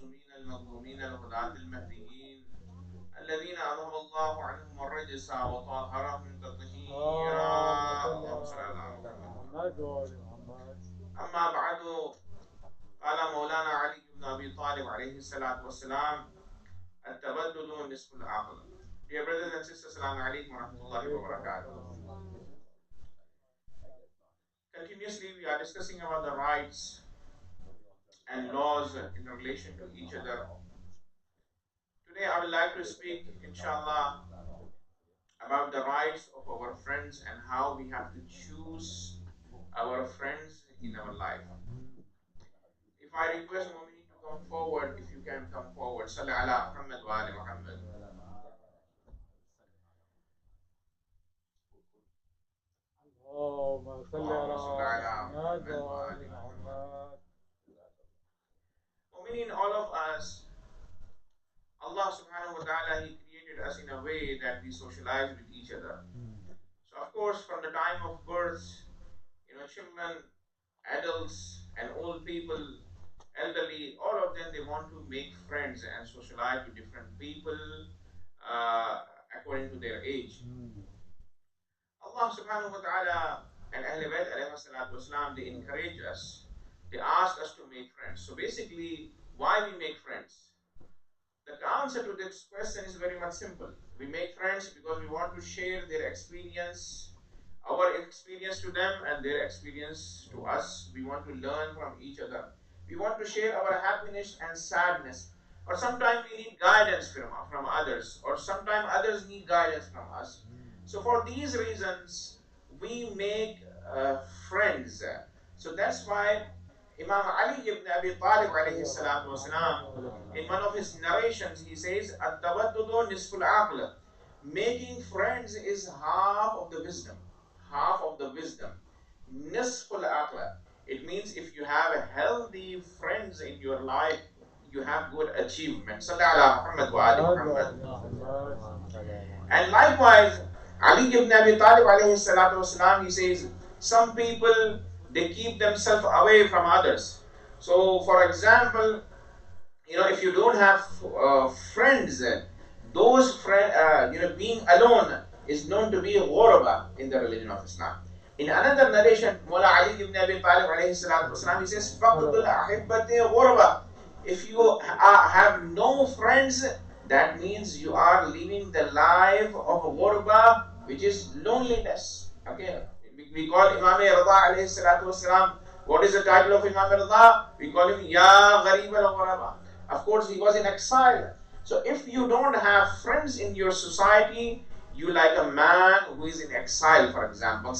المعصومين المظلومين الهداة المهديين الذين أذهب الله عنهم الرجس وطهرهم تطهيرا. اللهم صل على محمد. أما بعد، قال مولانا علي بن أبي طالب عليه الصلاة والسلام: التبدد نصف العقل. Dear brothers and sisters, Assalamu alaikum wa rahmatullahi wa barakatuh. Continuously, we are discussing about the rights and laws in relation to each other. Today, I would like to speak, inshallah, about the rights of our friends and how we have to choose our friends in our life. If I request Momini to come forward, if you can come forward. Salli ala Muhammad wa ali Muhammad. Momini, all of us, Allah subhanahu wa ta'ala, He created us in a way that we socialize with each other. So of course, from the time of birth, children, adults and old people, elderly, all of them, they want to make friends and socialize with different people according to their age. Allah subhanahu wa ta'ala and Ahlul Bayt alayhi salatu wasalam, they encourage us, they ask us to make friends. So basically, why we make friends? The answer to this question is very much simple. We make friends because we want to share their experience, our experience to them and their experience to us. We want to learn from each other. We want to share our happiness and sadness. Or sometimes we need guidance from others, or sometimes others need guidance from us. So for these reasons, we make friends. So that's why Imam Ali ibn Abi Talib alayhi salatu wasalam, in one of his narrations, he says, "At-tawaddudu nisful aql." Making friends is half of the wisdom. Half of the wisdom. Nisful aql. It means if you have healthy friends in your life, you have good achievement. Sallallahu Muhammad wa ali Muhammad. And likewise, Ali ibn Abi Talib alayhi salatu wasalam, he says, some people, they keep themselves away from others. So, for example, if you don't have friends, those friends, being alone is known to be ghuraba in the religion of Islam. In another narration, Mullah Ali ibn Abi Talib alayhi salatu wasalam, he says, "Faqdul ahibbati ghuraba." If you have no friends, that means you are living the life of ghurba, which is loneliness. Okay, we call Imam Rida alayhi salatu wasalam. What is the title of Imam Rida? We call him Ya Gharib al-Ghuraba. Of course, he was in exile. So if you don't have friends in your society, you like a man who is in exile, for example.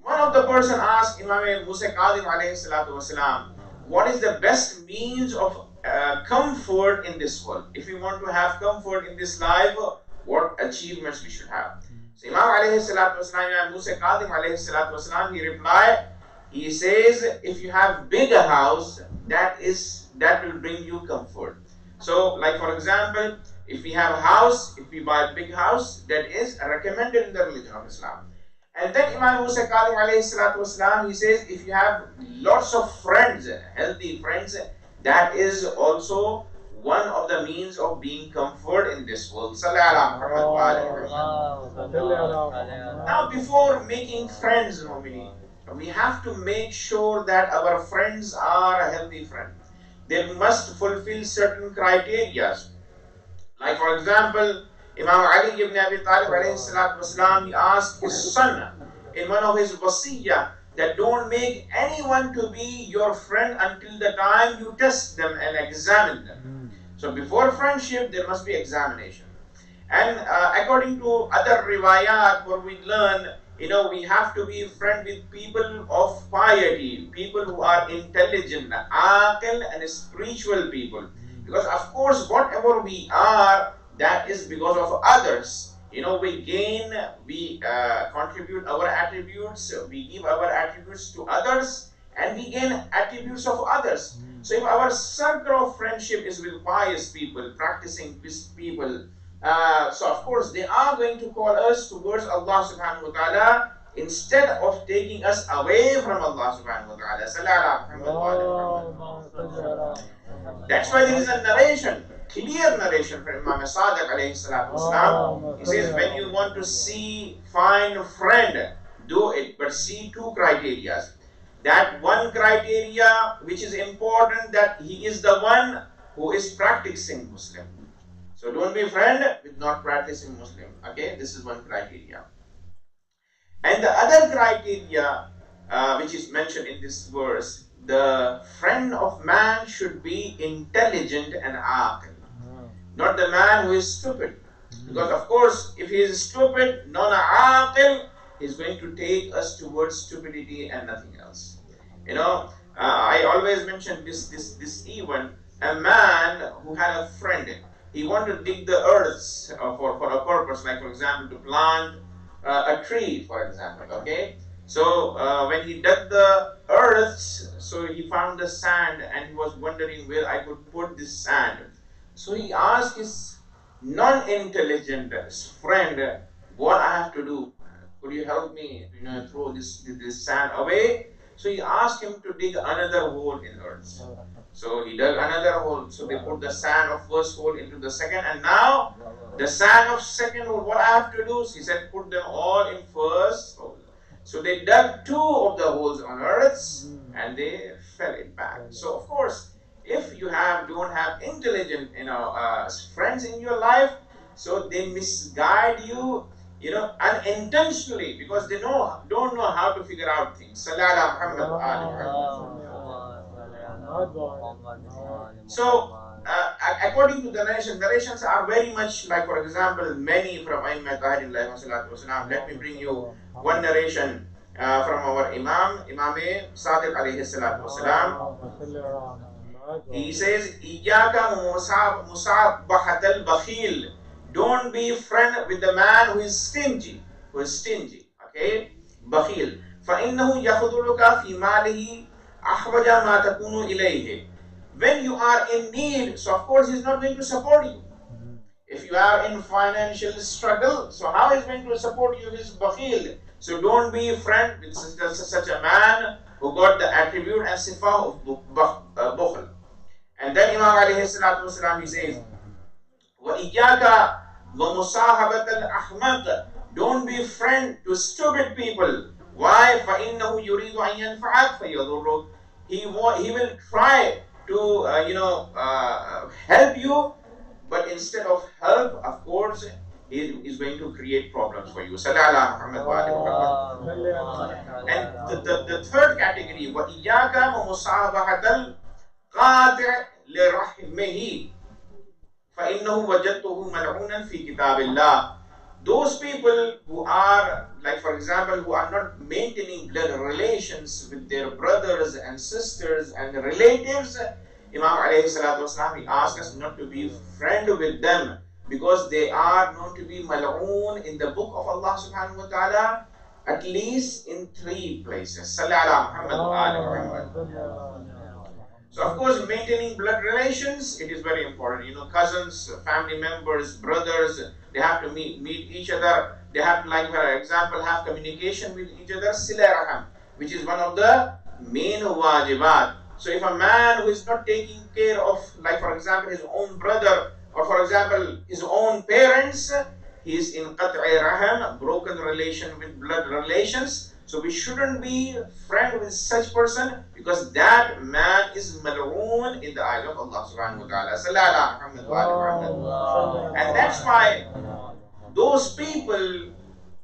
One of the person asked Imam Musa Qadim alayhi salatu wasalam, what is the best means of comfort in this world? If we want to have comfort in this life, what achievements we should have? So Imam alayhi salatu wasalam, Imam Musa Qadim alayhi salatu wasalam, he replied, he says, if you have bigger house, that will bring you comfort. So, like for example, if we have a house, if we buy a big house, that is recommended in the religion of Islam. And then Imam Musa Qadim alayhi salatu wasalam, he says, if you have lots of friends, healthy friends, that is also one of the means of being comfort in this world. Now, before making friends, we have to make sure that our friends are a healthy friend. They must fulfill certain criteria. Like for example, Imam Ali ibn Abi Talib alayhi salatu wasalam, he asked his son in one of his wasiyah that don't make anyone to be your friend until the time you test them and examine them. So before friendship, there must be examination. And according to other riwayat, what we learn, we have to be friend with people of piety, people who are intelligent, aqil and spiritual people. Because of course, whatever we are, that is because of others. We gain, we contribute our attributes, we give our attributes to others, and we gain attributes of others. So if our circle of friendship is with pious people, practicing people, so of course they are going to call us towards Allah subhanahu wa ta'ala instead of taking us away from Allah subhanahu wa ta'ala. Sallallahu alaihi Muhammad. That's why there is a narration, clear narration from Imam Sadiq alayhi salatu wasalam. He says, when you want to find a friend, do it, but see two criteria. That one criteria which is important, that he is the one who is practicing Muslim. So don't be a friend with not practicing Muslim. Okay, this is one criteria. And the other criteria which is mentioned in this verse, the friend of man should be intelligent and aqil, not the man who is stupid. Because of course, if he is stupid, non-aqil, he is going to take us towards stupidity and nothing else. I always mention this even. A man who had a friend, he wanted to dig the earth for a purpose, like for example to plant a tree, for example. Okay, so when he dug the earth, so he found the sand and he was wondering where I could put this sand. So he asked his non-intelligent friend, what I have to do? Could you help me, throw this sand away? So he asked him to dig another hole in earth. So he dug another hole. So they put the sand of first hole into the second, and now the sand of second hole, what I have to do? He said, put them all in first hole. So they dug two of the holes on earth and they fell it back. So of course, if you don't have intelligent friends in your life, so they misguide you, unintentionally, because they don't know how to figure out things. So according to the narrations are very much like, for example, many from Aimmat Tahirin alayhi salatu wasalam. Let me bring you one narration from our Imam Sadiq alayhi salatu wasalam. He says, Iyaka musabahatal bakhil. Don't be friend with the man who is stingy. Okay? Bakhil. فَإِنَّهُ يَخُذُلُكَ فِي مَالِهِ أَحْوَجَ مَا تَكُونُ إِلَيْهِ. When you are in need, so of course he's not going to support you. If you are in financial struggle, so how is he going to support you? He's bakhil. So don't be a friend with such a man who got the attribute and sifah of bukhl. And then Imam alayhi salatu wasalam, he says, وَإِيَّاكَ وَمُصَاحَبَةَ الْأَحْمَقِ. Don't be friend to stupid people. Why? فَإِنَّهُ يُرِيدُ أَن يَنْفَعَكَ فَيَضُرُّكَ. He will try to help you, but instead of help, of course, he is going to create problems for you. And the third category, وَإِيَّاكَ وَمُصَاحَبَةَ الْقَاطِعِ لِرَحْمِهِ فَإِنَّهُ وَجَدْتُهُ مَلْعُونًا فِي كِتَابِ اللَّهِ. Those people who are, like for example, who are not maintaining blood relations with their brothers and sisters and relatives, Imam alayhi salatu wasalam, he asked us not to be friend with them, because they are known to be mal'oon in the book of Allah subhanahu wa ta'ala, at least in 3 places. Sallallahu Muhammad wa Muhammad. So of course, maintaining blood relations, it is very important. Cousins, family members, brothers, they have to meet each other. They have to, like for example, have communication with each other. Sila raham, which is one of the main wajibat. So if a man who is not taking care of, like for example, his own brother, or for example, his own parents, he is in qat'i raham, broken relation with blood relations. So we shouldn't be friend with such person, because that man is mal'oon in the eyes of Allah subhanahu wa ta'ala. And that's why those people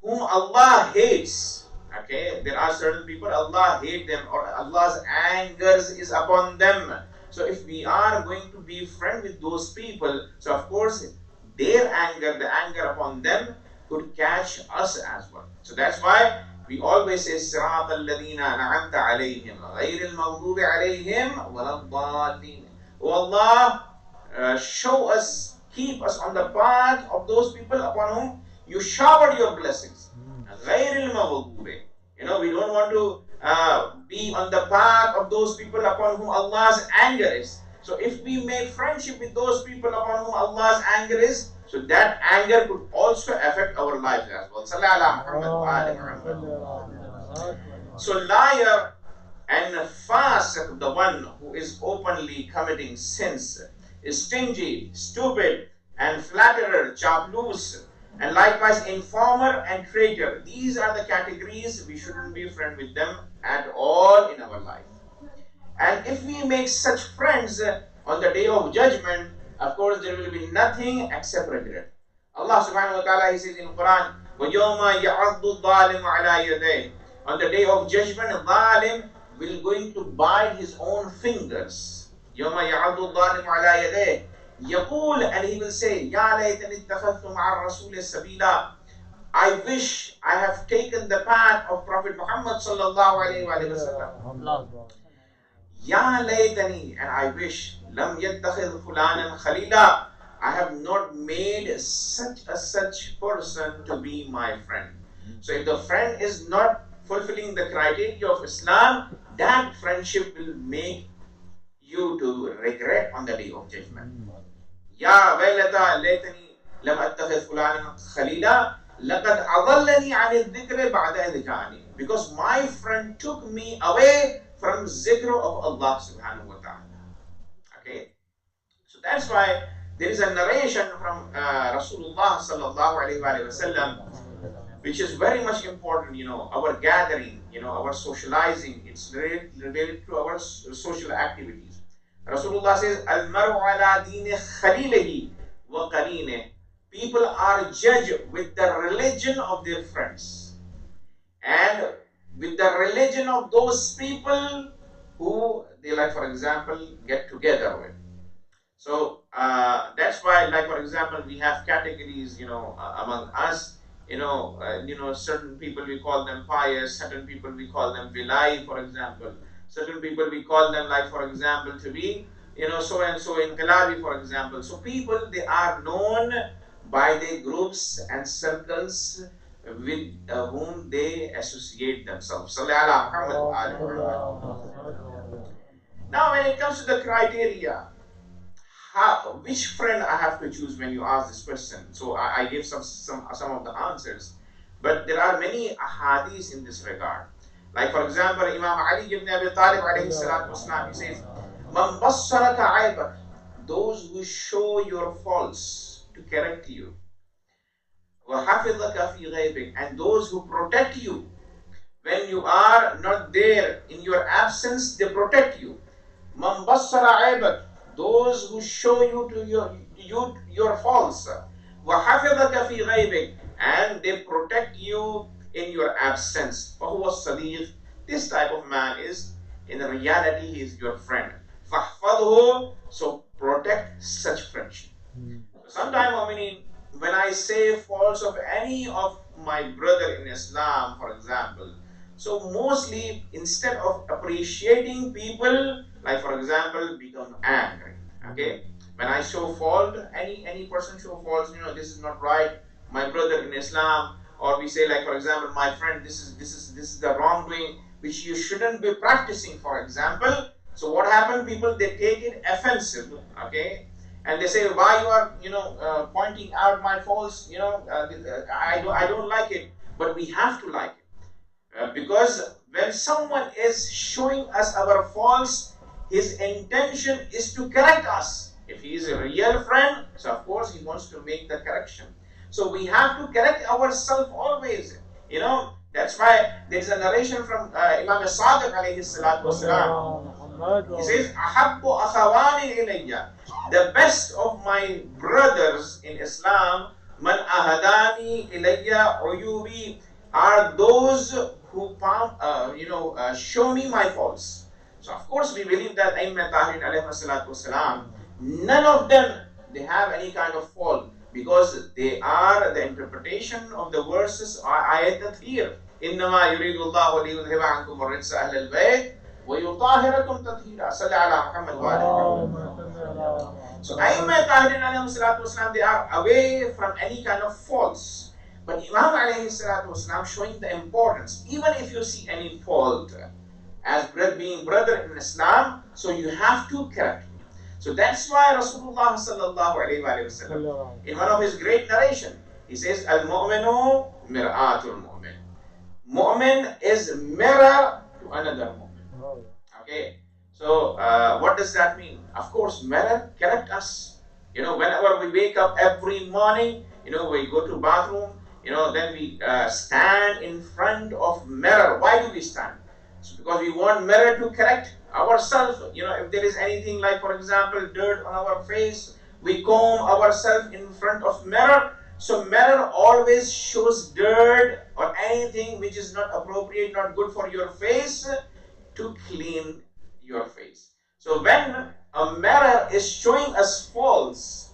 whom Allah hates, okay, there are certain people Allah hates them, or Allah's anger is upon them. So if we are going to be friend with those people, so of course their anger, the anger upon them, could catch us as well. So that's why we always say, صِرَاطَ الَّذِينَ أَنْعَمْتَ عَلَيْهِمْ غَيْرِ الْمَغْضُوبِ عَلَيْهِمْ وَلَا الضَّالِّينَ. Oh Allah, show us, keep us on the path of those people upon whom you showered your blessings. غَيْرِ الْمَغْضُوبِ. We don't want to be on the path of those people upon whom Allah's anger is. So if we make friendship with those people upon whom Allah's anger is, So that anger could also affect our lives as well. Sallallahu alaihi Muhammad. So liar and fasiq, the one who is openly committing sins, is stingy, stupid, and flatterer, chaplus, and likewise informer and traitor. These are the categories we shouldn't be friends with them at all in our life. And if we make such friends on the day of judgment, of course there will be nothing except regret. Allah subhanahu wa ta'ala, He says in Quran, وَيَوْمَ يَعَضُّ الظَّالِمُ عَلَى يَدَيْهِ. On the day of judgment, Zalim will going to bite his own fingers. يَوْمَ يَعَضُّ الظَّالِمُ عَلَى يَدَيْهِ يَقُول, and he will say, يَا لَيْتَنِي اتَّخَذْتُ مَعَ الرَّسُولِ سَبِيلًا. I wish I have taken the path of Prophet Muhammad sallallahu alayhi wa sallam. Ya laytani, and I wish, lam yattakhidh fulanan khalila, I have not made such person to be my friend. So if the friend is not fulfilling the criteria of Islam, that friendship will make you to regret on the day of judgment. Ya waylata laytani lam attakhidh fulanan khalila, laqad adallani 'ani adh-dhikri ba'da idh ja'ani. Because my friend took me away from zikr of Allah subhanahu wa ta'ala. Okay, so that's why there is a narration from Rasulullah sallallahu alayhi wa sallam, which is very much important. Our gathering, our socializing, it's related to our social activities. Rasulullah says, Al-maru ala dini khalilihi wa qarineh. People are judged with the religion of their friends and with the religion of those people who they, like for example, get together with. So that's why, like for example, we have categories, among us. Certain people we call them pious, certain people we call them vilai, for example. Certain people we call them, like for example, to be, so and so inqilabi, for example. So people, they are known by their groups and circles with whom they associate themselves. Now, when it comes to the criteria, which friend I have to choose when you ask this question? So I gave some of the answers, but there are many ahadiths in this regard. Like for example, Imam Ali ibn Abi Talib alayhi salatu wasalam, he says, "Man bassaraka aibak," those who show your faults to correct you. وَحَفِظَكَ فِي غَيْبِكَ, and those who protect you when you are not there, in your absence, they protect you. مَنْ بَصَّرَ عَيْبَكَ, those who show you to your faults. وَحَفِظَكَ فِي غَيْبِكَ, and they protect you in your absence. فَهُوَ الصَّدِيقُ, this type of man is, in reality, he is your friend. فَحْفَظْهُ, so protect such friendship. Sometimes, when I say faults of any of my brother in Islam, for example, so mostly instead of appreciating people, like for example, become angry. Okay, when I show fault, any person show faults, this is not right, my brother in Islam, or we say, like for example, my friend, this is the wrongdoing which you shouldn't be practicing, for example. So what happened? People, they take it offensive. Okay. And they say, why you are, pointing out my faults, I don't like it, but we have to like it. Because when someone is showing us our faults, his intention is to correct us. If he is a real friend, so of course he wants to make the correction. So we have to correct ourselves always. That's why there's a narration from Imam Sadiq alayhi salatu wasalam. He says, Ahabbu akhawani ilayya, the best of my brothers in Islam, man ahadani ilayya uyubi, are those who show me my faults. So of course we believe that Aimmat Tahirin alayhi salatu wasalam, none of them, they have any kind of fault, because they are the interpretation of the verses ayat tathir. Innama yuridu Allahu liyudhiba ankum ar-rijsa ahlal bayt وَيُطَاهِرَكُمْ تَطْهِيرًا. صَلِّ عَلَى مُحَمَّدٍ وَآلِهِ. So Aimmat Tahirin alayhi salatu wasalam, they are away from any kind of faults. But Imam alayhi salatu wasalam showing the importance, even if you see any fault, as being brother in Islam, so you have to correct me. So that's why Rasulullah sallallahu alayhi wa sallam, in one of his great narration, he says, Al-mu'minu mir'atul mu'min. Mu'min is mirror to another mu'min. Okay. So what does that mean? Of course, mirror correct us. Whenever we wake up every morning, we go to bathroom, then we stand in front of mirror. Why do we stand? So because we want mirror to correct ourselves. If there is anything like, for example, dirt on our face, we comb ourselves in front of mirror. So mirror always shows dirt or anything which is not appropriate, not good for your face, to clean your face. So when a mirror is showing us faults,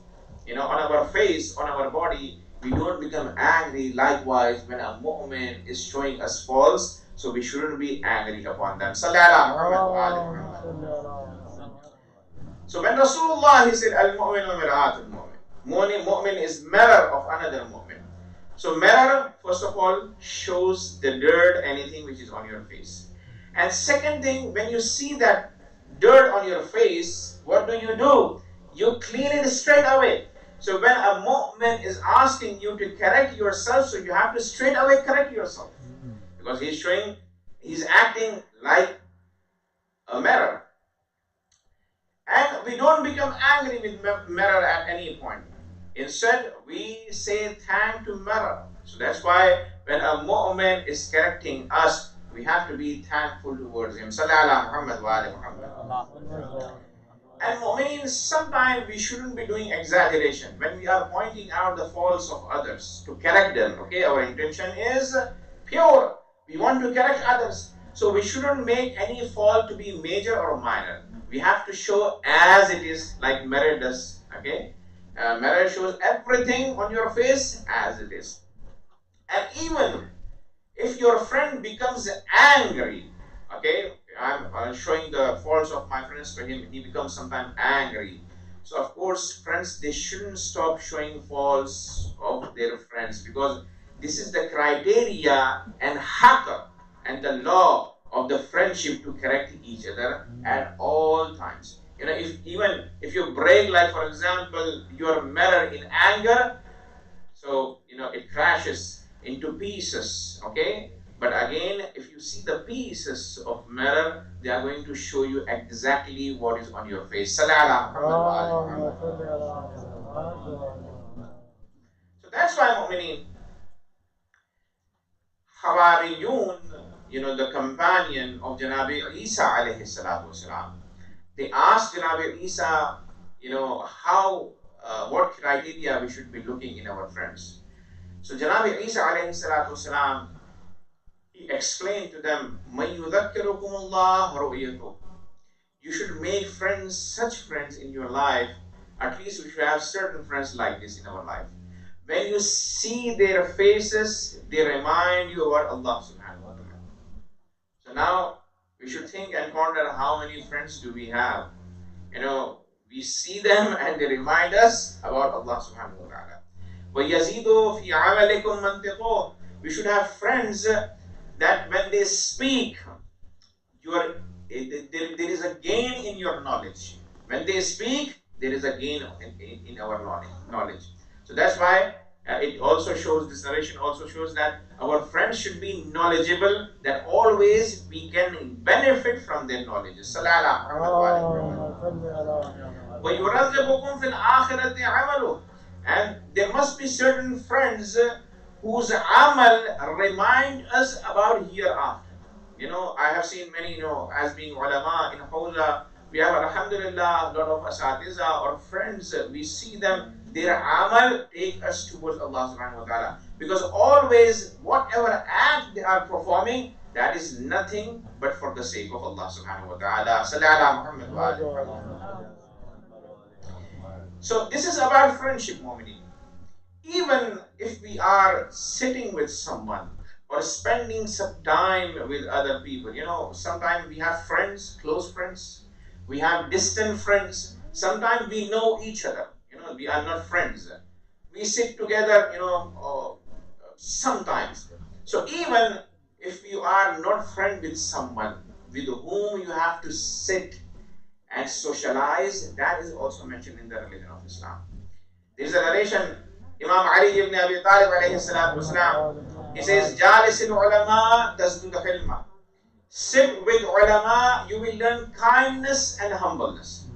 on our face, on our body, we don't become angry. Likewise, when a mu'min is showing us faults, so we shouldn't be angry upon them. So when Rasulullah, he said, Al-mu'minu mir'atul mu'min. Mu'min is mirror of another mu'min. So mirror, first of all, shows the dirt, anything which is on your face. And second thing, when you see that dirt on your face, what do? You clean it straight away. So when a mu'min is asking you to correct yourself, so you have to straight away correct yourself. Because he's acting like a mirror. And we don't become angry with mirror at any point. Instead, we say thank to mirror. So that's why when a mu'min is correcting us, we have to be thankful towards him. And mu'mineen, sometimes we shouldn't be doing exaggeration. When we are pointing out the faults of others, to correct them, okay, our intention is pure. We want to correct others. So we shouldn't make any fault to be major or minor. We have to show as it is, like mirror does, okay. Mirror shows everything on your face as it is. And even if your friend becomes angry, okay, I'm showing the faults of my friends to him, he becomes sometimes angry. So of course, friends, they shouldn't stop showing faults of their friends, because this is the criteria and haqq and the law of the friendship, to correct each other at all times. If you break, like for example, your mirror in anger, so it crashes into pieces, okay. But again, if you see the pieces of mirror, they are going to show you exactly what is on your face. So that's why mu'mineen, Hawariyun, the companion of Janabi Isa alayhi salatu wasalam, they asked Janabi Isa, what criteria we should be looking in our friends. So Janabi Isa alayhi salatu wasalam, he explained to them, you should make friends, such friends in your life. At least we should have certain friends like this in our life. When you see their faces, they remind you about Allah subhanahu wa ta'ala. So now we should think and ponder, how many friends do we have? We see them and they remind us about Allah subhanahu wa ta'ala. وَيَزِيدُ فِي عَمَلِكُمْ مَنْتِقُوا. We should have friends that when they speak, there is a gain in your knowledge. When they speak, there is a gain in our knowledge. So that's why it also shows, this narration also shows that our friends should be knowledgeable, that always we can benefit from their knowledge. And there must be certain friends whose amal remind us about hereafter. I have seen many, as being ulama in Hawza, we have, alhamdulillah, a lot of asatiza or friends, we see them, their amal take us towards Allah subhanahu wa ta'ala. Because always, whatever act they are performing, that is nothing but for the sake of Allah subhanahu wa ta'ala. So this is about friendship, mu'mineen. Even if we are sitting with someone or spending some time with other people, sometimes we have friends, close friends, we have distant friends, sometimes we know each other, we are not friends. We sit together, sometimes. So even if you are not friend with someone with whom you have to sit and socialize. That is also mentioned in the religion of Islam. There is a narration, Imam Ali ibn Abi Talib alayhi salatu wasalam, he says, Jalis al-ulama tasdud hilma. Sit with ulama, you will learn kindness and humbleness.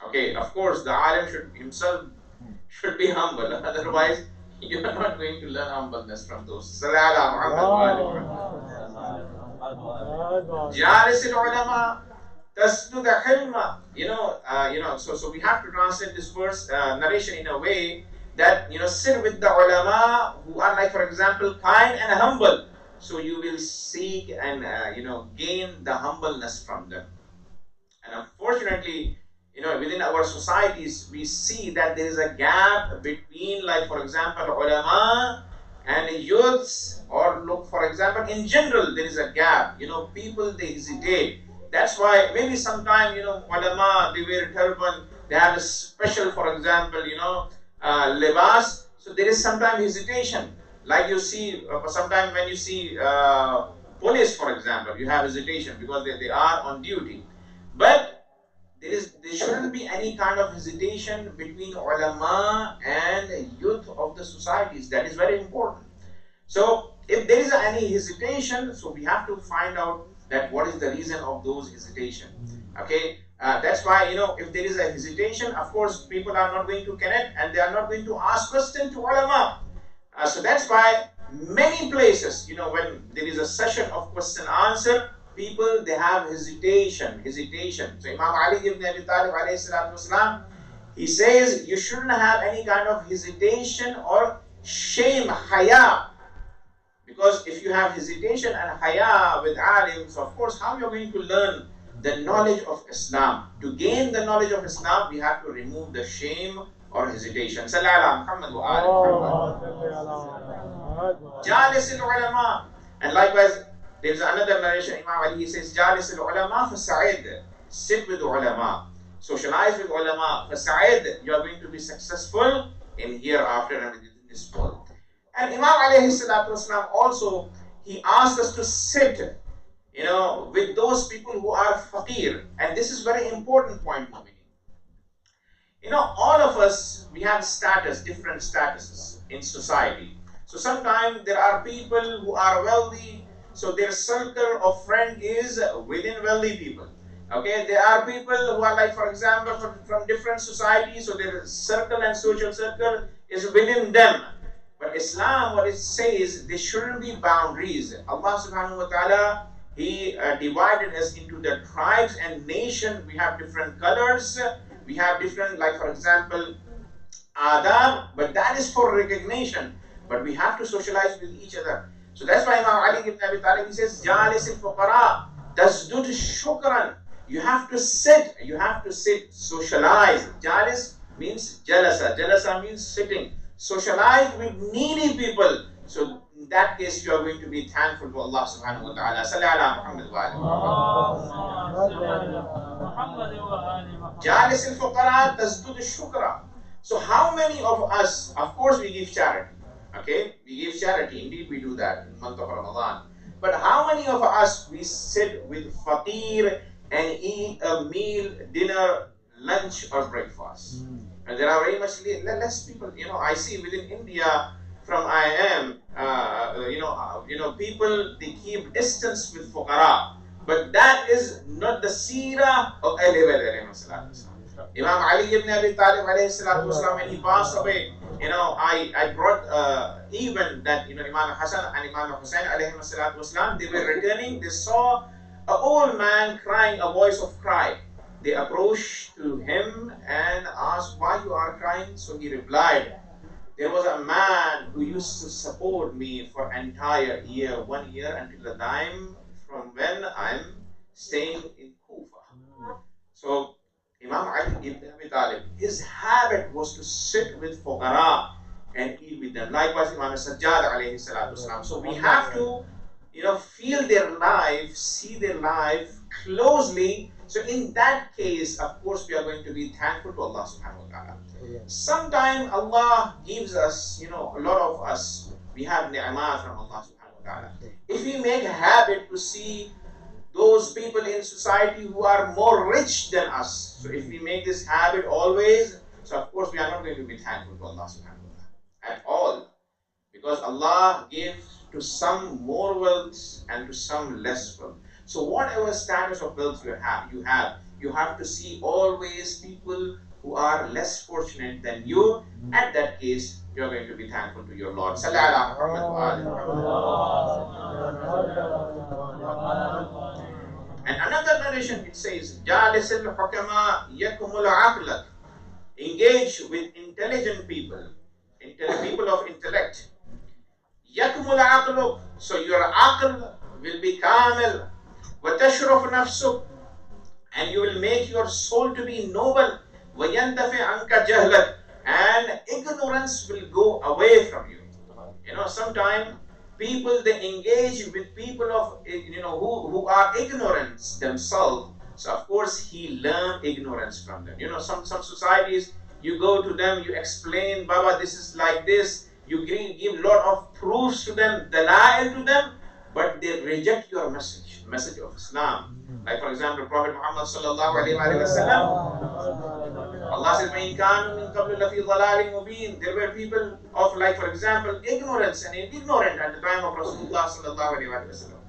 Okay, of course, the alim himself should be humble. Otherwise, you are not going to learn humbleness from those. Jalis al-ulama tasdud hilma. So we have to translate this verse narration in a way that sit with the ulama who are, like, for example, kind and humble. So you will seek and gain the humbleness from them. And unfortunately, within our societies, we see that there is a gap between, like, for example, ulama and youths, or look, for example, in general, there is a gap. People, they hesitate. That's why maybe sometime, ulama, they wear turban, they have a special, for example, libas. So there is sometimes hesitation. Like you see, sometimes when you see police, for example, you have hesitation because they are on duty. But there shouldn't be any kind of hesitation between ulama and youth of the societies. That is very important. So if there is any hesitation, so we have to find out that what is the reason of those hesitation. Okay, that's why if there is a hesitation, of course people are not going to connect and they are not going to ask question to ulama. So that's why many places, when there is a session of question answer, people, they have hesitation. So Imam Ali ibn Abi Talib alayhi salatu wasalam, he says you shouldn't have any kind of hesitation or shame, haya. Because if you have hesitation and haya with alim, so of course how you are going to learn the knowledge of Islam? To gain the knowledge of Islam, we have to remove the shame or hesitation. Jalis al-ulama. And likewise, there is another narration, Imam Ali, he says, Jalis al-ulama fasa'id. Sit with the ulama. Socialize with ulama. Fasa'id. You are going to be successful in hereafter and in this world. And Imam alayhi salatu wasalam also, he asked us to sit, with those people who are faqir. And this is very important point for me. All of us, we have different statuses in society. So sometimes there are people who are wealthy, so their circle of friend is within wealthy people. Okay, there are people who are, like, for example, from different societies, so their circle and social circle is within them. But Islam, what it says, there shouldn't be boundaries. Allah subhanahu wa ta'ala, He divided us into the tribes and nation. We have different colors. We have different, like, for example, adab, but that is for recognition. But we have to socialize with each other. So that's why Imam Ali ibn Abi Talib, he says, Jalis al-fuqara, tasdud shukran. You have to sit, socialize. Jalis means jalasa. Jalasa means sitting. Socialize with needy people. So in that case, you are going to be thankful to Allah subhanahu wa ta'ala. Salli ala Muhammad wa Jalis al-fuqara tasdud shukra. So how many of us, of course we give charity. Okay, we give charity. Indeed, we do that in the month of Ramadan. But how many of us, we sit with faqir and eat a meal, dinner, lunch, or breakfast? And there are very much less people. I see within India, from IIM, people, they keep distance with fuqara. But that is not the seerah of Ahlul Bayt. Imam Ali ibn Abi Talib alayhi salatu wasalam, when he passed away, I brought even that Imam Hassan and Imam Hussein alayhi salatu wasalam, they were returning, they saw an old man crying, a voice of cry. They approached to him and asked, why you are crying? So he replied, there was a man who used to support me for an entire year, 1 year, until the time from when I'm staying in Kufa. So Imam Ali ibn Abi Talib, his habit was to sit with fuqara and eat with them. Likewise, Imam Sajjad alayhi salatu wasalam. So we have to, feel their life, see their life closely. So in that case, of course, we are going to be thankful to Allah subhanahu wa ta'ala. Sometimes Allah gives us, a lot of us, we have ni'mah from Allah subhanahu wa ta'ala. If we make a habit to see those people in society who are more rich than us. So if we make this habit always, so of course we are not going to be thankful to Allah subhanahu wa ta'ala at all. Because Allah gives to some more wealth and to some less wealth. So whatever status of wealth you have to see always people who are less fortunate than you. At that case, you are going to be thankful to your Lord. Sallallahu Muhammad wa ali Muhammad. And another narration it says, "Jalis al-hukama yakumul aqlak." Engage with intelligent people, people of intellect. يكمل عقلك, so your aql will be kamil. وتشرف نفسك, and you will make your soul to be noble. وينتفع عنك جهلك, and ignorance will go away from you. Sometimes people they engage with people of who are ignorant themselves. So of course he learn ignorance from them. Some societies, you go to them, you explain, Baba, this is like this. You give a lot of proofs to them, dalail to them, but they reject your message of Islam. Like for example, Prophet Muhammad sallallahu alaihi wasallam, Allah says, "وَإِنْ كَانُوا مِنْ قَبْلُ لَفِي ضَلَالٍ مُبِينٍ." There were people of, like for example, ignorance and ignorant at the time of Rasulullah sallallahu alaihi wasallam.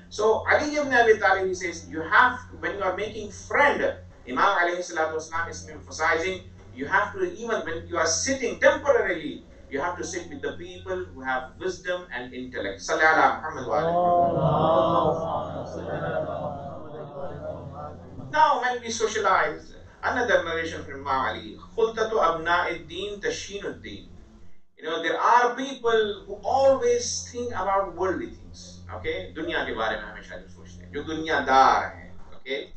So Ali ibn Abi Talib, he says, when you are making friend, Imam alayhi salatu wasalam is emphasizing, you have to, even when you are sitting temporarily, you have to sit with the people who have wisdom and intellect. Sallallahu Muhammad wa alihi. Now when we socialize, another narration from Imam Ali, "Khultatu abna'id-din tashinud-din." There are people who always think about worldly things. Okay, दुनिया के बारे में हमेशा जो सोचते हैं, जो दुनियादार हैं. Okay,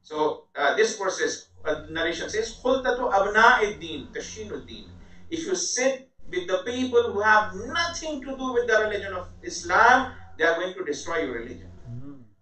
so this verse says, narration says, "Khultatu abna'id-din tashinud-din." If you sit with the people who have nothing to do with the religion of Islam, they are going to destroy your religion.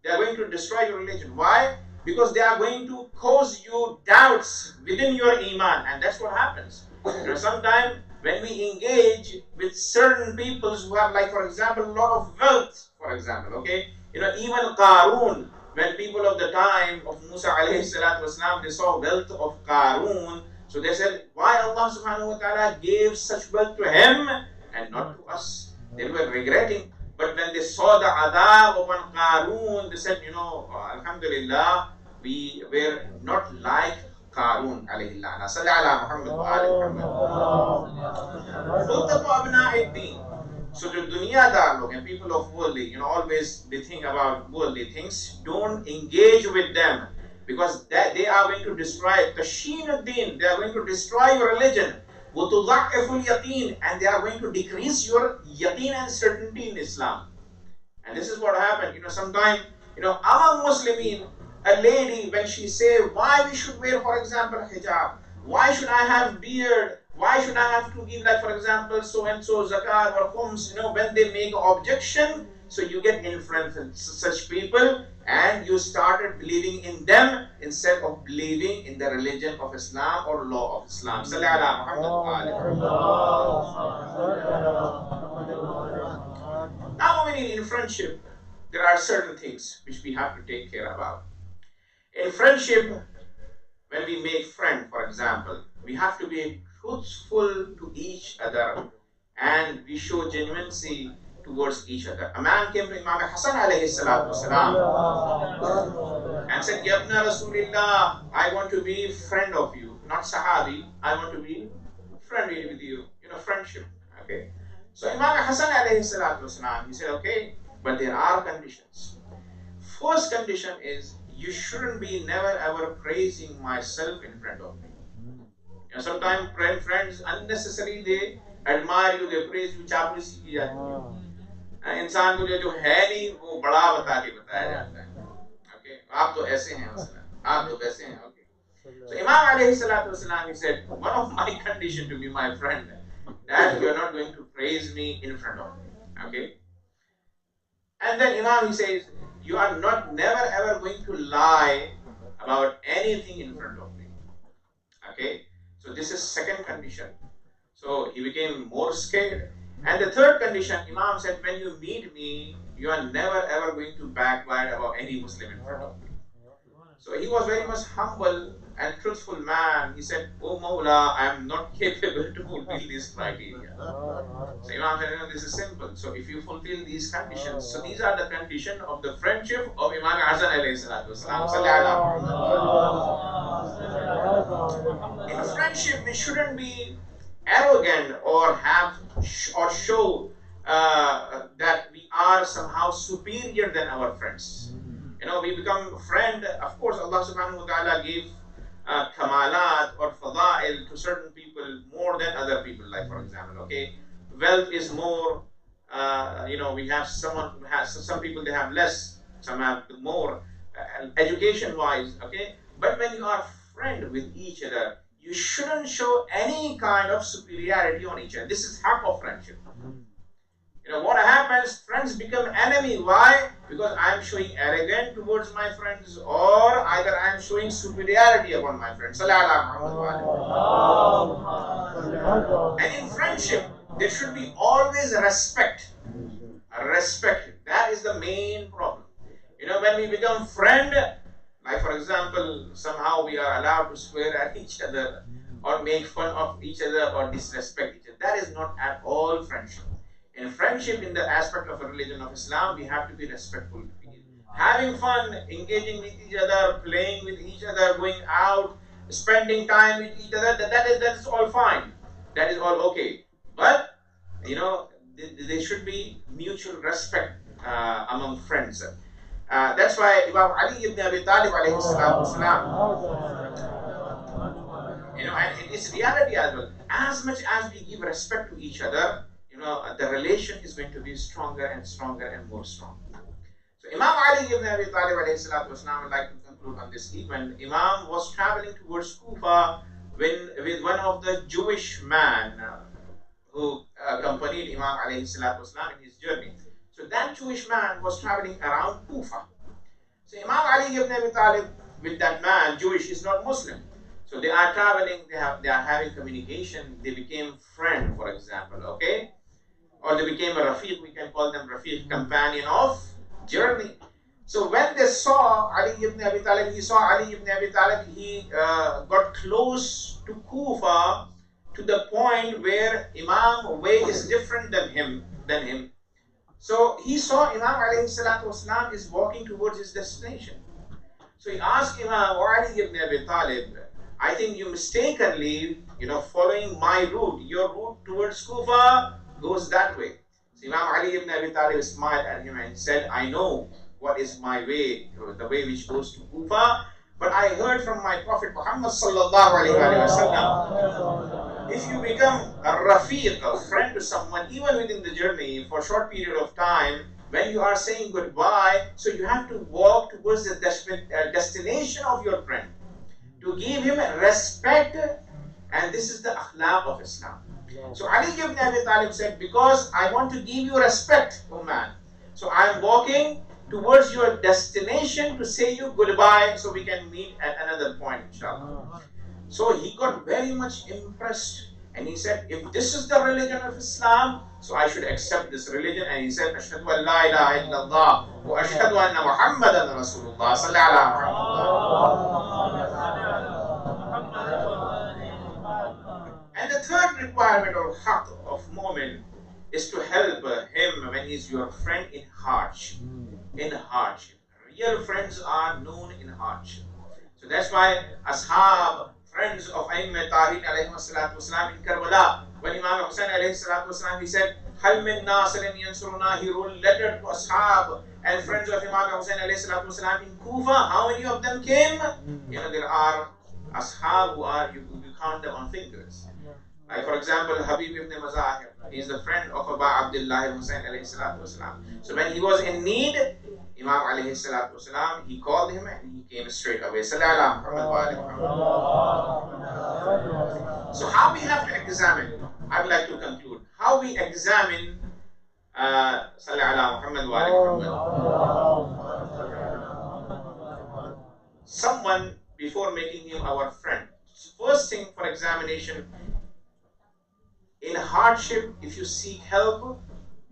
They are going to destroy your religion. Why? Because they are going to cause you doubts within your iman, and that's what happens. Sometimes when we engage with certain people who have, like for example, a lot of wealth, for example, okay, even Qarun, when people of the time of Musa alayhi salatu wasalam, they saw wealth of Qarun, so they said, why Allah subhanahu wa ta'ala gave such wealth to him and not to us? They were regretting. But when they saw the adab upon Qarun, they said, Alhamdulillah, we were not like Qarun alayhi la'na. Salli ala Muhammad wa ali Muhammad. So the dunyadar log and people of worldly, always they think about worldly things. Don't engage with them, because they are going to destroy tashinuddin. They are going to destroy your religion. وَتُضَعِّفُ الْيَقِينَ, and they are going to decrease your yaqeen and certainty in Islam. And this is what happened. Sometimes, among Muslimin, a lady, when she say, why we should wear, for example, hijab? Why should I have beard? Why should I have to give, like, for example, so and so zakat or khums? When they make objection, so you get influenced in such people, and you started believing in them instead of believing in the religion of Islam or law of Islam. Now, when in friendship, there are certain things which we have to take care about. In friendship, when we make friends, for example, we have to be truthful to each other, and we show genuinity towards each other. A man came to Imam Hassan alayhi salatu wasalam and said, Yabna Rasulillah, I want to be friend of you, not Sahabi, I want to be friendly with you, friendship. Okay. So Imam Hassan alayhi salatu wasalam, he said, okay, but there are conditions. First condition is, you shouldn't be never ever praising myself in front of me. Sometimes friends unnecessarily they admire you, they praise you, चापलूसी की जाती है. इंसान को जो है नहीं वो बड़ा बता के बताया जाता है. Okay, आप तो ऐसे हैं मसलन, आप तो वैसे हैं. Okay. So Imam alayhi salatu wasalam, he said, one of my condition to be my friend, that you are not going to praise me in front of me. Okay. And then Imam, he says, you are never ever going to lie about anything in front of me. Okay. So this is second condition. So he became more scared, And the third condition, Imam said, when you meet me, you are never ever going to backbite about any Muslim in front of me. So he was very much humble and truthful man. He said, "Oh Mawla, I am not capable to fulfill these criteria." So Imam said, "No, this is simple. So if you fulfill these conditions, so these are the conditions of the friendship of Imam Hasan alayhi salatu wasalam. In friendship, we shouldn't be arrogant or have or show that we are somehow superior than our friends. We become friend. Of course, Allah subhanahu wa ta'ala gave kamalat or fada'il to certain people more than other people. Like for example, okay, wealth is more. We have someone who has some people they have less, some have more. Education wise, okay. But when you are friend with each other, you shouldn't show any kind of superiority on each other. This is half of friendship. What happens? Friends become enemy. Why? Because I am showing arrogance towards my friends, or either I am showing superiority upon my friends. And in friendship, there should be always respect. Respect. That is the main problem. When we become friend, like for example, somehow we are allowed to swear at each other, or make fun of each other, or disrespect each other. That is not at all friendship. In friendship, in the aspect of a religion of Islam, we have to be respectful. Having fun, engaging with each other, playing with each other, going out, spending time with each other, that is all fine. That is all okay. But, there should be mutual respect among friends. That's why Imam Ali ibn Abi Talib alayhi salam, and it is reality as well. As much as we give respect to each other, the relation is going to be stronger and stronger and more strong. So Imam Ali ibn Abi Talib alayhi salatu wasalam, would like to conclude on this event. Imam was traveling towards Kufa with one of the Jewish man who accompanied Imam alayhi salatu wasalam in his journey. So that Jewish man was traveling around Kufa. So Imam Ali ibn Abi Talib with that man, Jewish, is not Muslim. So they are traveling, they are having communication, they became friend, for example, okay? Or they became a Rafiq, we can call them Rafiq, companion of journey. So when they saw Ali ibn Abi Talib, he got close to Kufa to the point where Imam way is different than him. So he saw Imam alayhi salatu wasalam is walking towards his destination. So he asked Imam Ali ibn Abi Talib, I think you mistakenly, following my route. Your route towards Kufa goes that way. So Imam Ali ibn Abi Talib smiled at him and said, I know what is my way, the way which goes to Kufa, but I heard from my Prophet Muhammad sallallahu alaihi wasallam, if you become a rafiq, a friend to someone, even within the journey for a short period of time, when you are saying goodbye, so you have to walk towards the destination of your friend, to give him respect, and this is the akhlaq of Islam. So Ali ibn Abi Talib said, because I want to give you respect, oh man, so I am walking towards your destination to say you goodbye, so we can meet at another point, inshallah. So he got very much impressed, and he said, if this is the religion of Islam, so I should accept this religion. And he said, Ashhadu an la ilaha illallah wa ashhadu anna Muhammadan Rasulullah sallallahu alaihi wasallam. And the third requirement or haqq of mu'min is to help him when he's your friend in hardship. In hardship. Real friends are known in hardship. So that's why ashab, friends of Aimma Tahin alayhi salatu wasalam in Karbala, when Imam Hussain alayhi salatu wasalam, he said, Hal min nasirin yansuruna, he wrote letter to ashab and friends of Imam Hussain alayhi salatu wasalam in Kufa. How many of them came? There are ashab who are, you count them on fingers. Like for example, Habib ibn Mazahir, he is the friend of Aba Abdullah Hussain alayhi salatu wasalam. So when he was in need, Imam alayhi salatu wasalam, he called him and he came straight away. So how we have to examine, I would like to conclude, how we examine someone before making him our friend. First thing for examination, In hardship, if you seek help,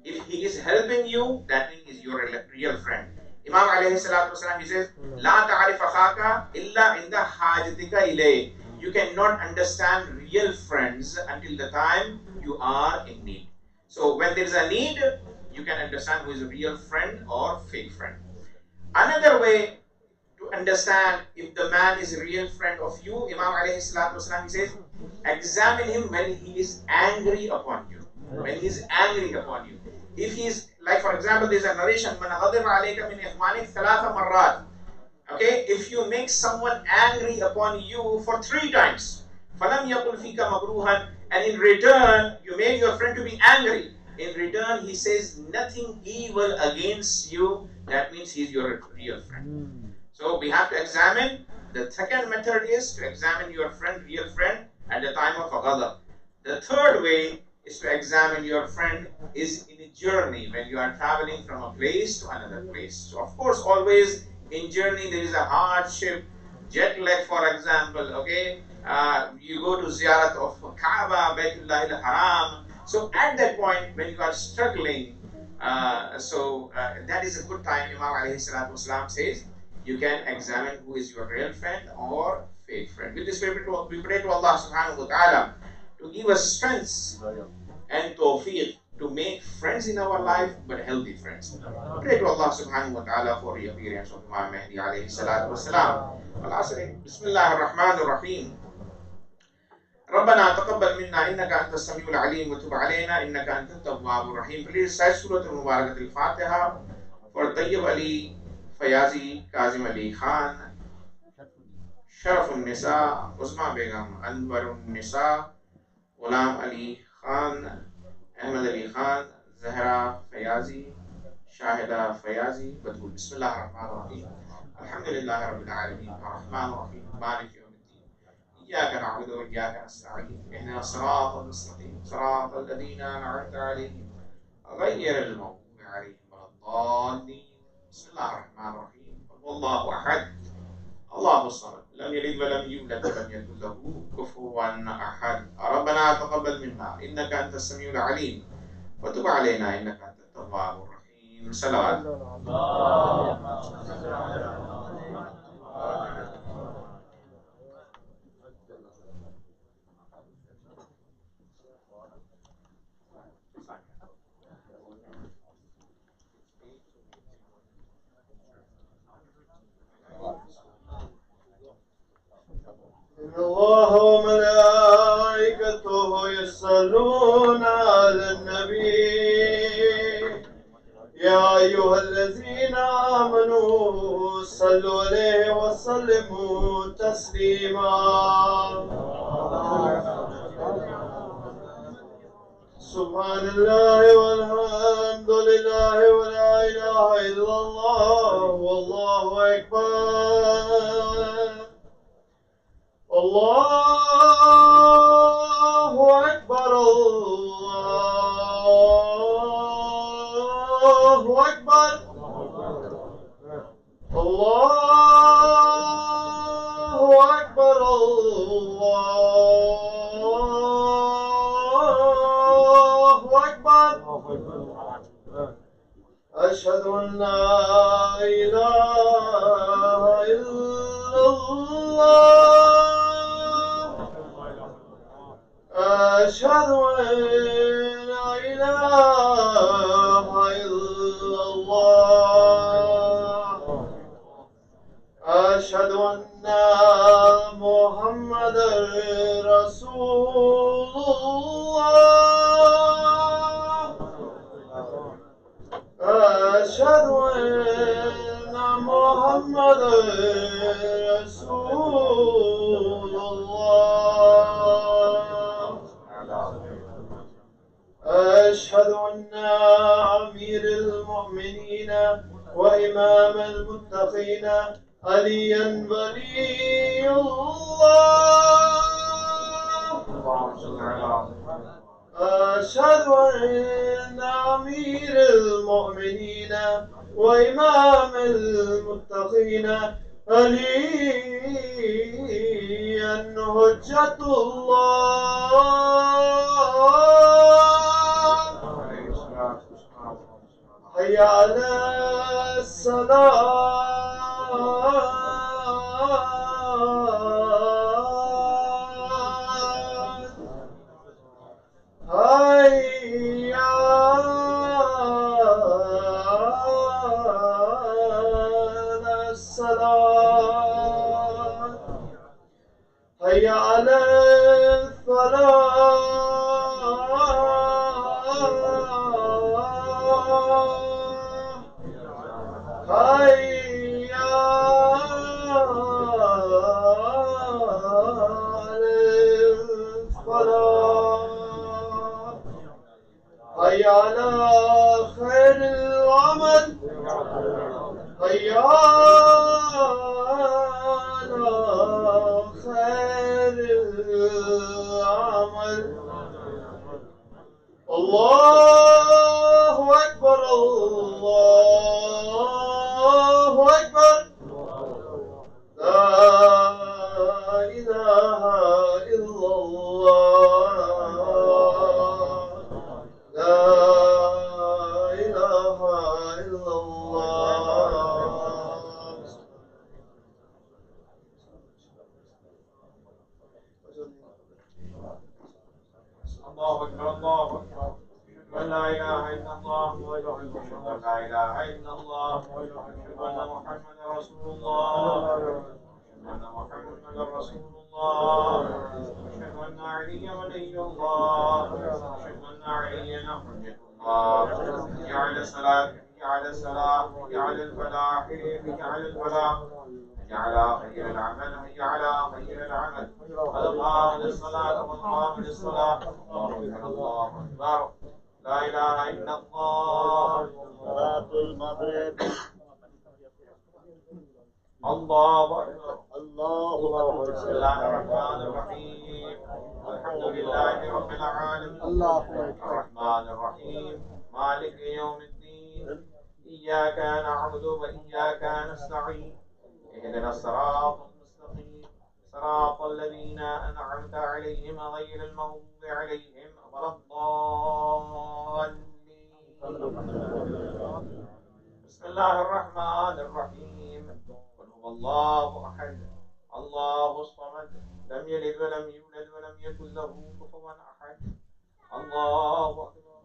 if he is helping you, that means he's your real friend. Imam alayhi salatu wasalam, he says, La ta'arif akhaka illa inda hajatika ilay. You cannot understand real friends until the time you are in need. So when there is a need, you can understand who is a real friend or fake friend. Another way to understand if the man is a real friend of you, Imam alayhi salatu wasalam, he says, examine him when he is angry upon you. When he is angry upon you. If he is, like for example, there is a narration, Man ghadiba alayka min ikhwanik thalatha marrat. Okay, if you make someone angry upon you for 3 times, falam yakul fika makruhan, and in return, you made your friend to be angry. In return, he says nothing evil against you, that means he's your real friend. So we have to examine. The second method is to examine your friend, real friend, at the time of a ghadab. The third way is to examine your friend is in a journey, when you are traveling from a place to another place. So of course, always in journey there is a hardship, jet lag for example, okay? You go to ziyarat of Kaaba, Baytullah al-Haram. So at that point, when you are struggling, that is a good time. Imam alayhi salatu wasalam says, you can examine who is your real friend or fake friend. With this, we pray to Allah subhanahu wa ta'ala to give us strength and tawfiq to make friends in our life, but healthy friends. Pray to Allah subhanahu wa ta'ala for the appearance of Imam Mahdi alayhi salatu wasalam. Bismillah ar-Rahman ar-Rahim. ربنا تقبل منا إنك أنت السميع العليم وتب علينا إنك أنت التواب الرحيم. Please recite Surah Al-Mubarak Al-Fatiha for Tayyib Ali, Fayazi, Kazim Ali Khan, Sharafun Nisa, Uzma Begum, Anwarun Nisa, Ghulam Ali Khan, Ahmed Ali Khan, Zahra Fayazi, Shahida Fayazi, Batul. Bismillah ar-Rahman ar-Rahim. Alhamdulillah Rabbil Alameen, Ar-Rahman ar-Rahim, Malik Yawm al-Din. إياك نعبد وإياك نستعين. اهدنا الصراط المستقيم صراط الذين أنعمت عليهم غير المغضوب عليهم ولا الضالين. بسم الله الرحمن الرحيم. والله أحد الله الصمد لم يلد ولم يولد ولم يكن له كفوا أحد. ربنا تقبل منا إنك أنت السميع العليم وتب علينا إنك أنت التواب الرحيم. صلوات. الله وملائكته يصلون على النبي يا أيها الذين آمنوا صلوا عليه وسلموا تسليما. سبحان الله والحمد لله ولا إله إلا الله والله أكبر. الله أكبر الله أكبر الله أكبر الله أكبر. أشهد أن لا إله إلا الله. أشهد أن لا إله إلا الله. أشهد أن محمدا رسول الله. أشهد أن محمدا رسول الله. أشهد أن أمير المؤمنين وإمام المتقين عليا ولي الله. أشهد أن أمير المؤمنين وإمام المتقين عليا حجة الله. حي على الصلاة حي على الصلاة حي على الفلاح حي على الفلاح حي على خير العمل حي على خير العمل الله أكبر الله أكبر لا إله إلا الله لا إله إلا الله الله أكبر الله أكبر أشهد أن لا إله إلا الله أشهد أن لا إله إلا الله أشهد أن محمدا رسول الله أشهد أن محمدا رسول الله أشهد أن عليا ولي الله أشهد أن عليا حجة الله جعل الصلاة جعل الصلاة جعل الفلاح جعل الفلاح جعل خير العمل جعل خير العمل القام للصلاة والقام للصلاة الله أكبر الله أكبر لا إله إلا الله صلاة المغرب الله أكبر الله أكبر بسم الله الرحمن الرحيم الحمد لله رب العالمين الرحمن الرحيم مالك يوم الدين إياك نعبد وإياك نستعين اهدنا الصراط المستقيم صراط الذين أنعمت عليهم غير المغضوب عليهم ولا الضالين بسم الله الرحمن الرحيم قل هو الله أحد الله الصمد لم يلد ولم يولد ولم يكن له كفوا أحد الله أكبر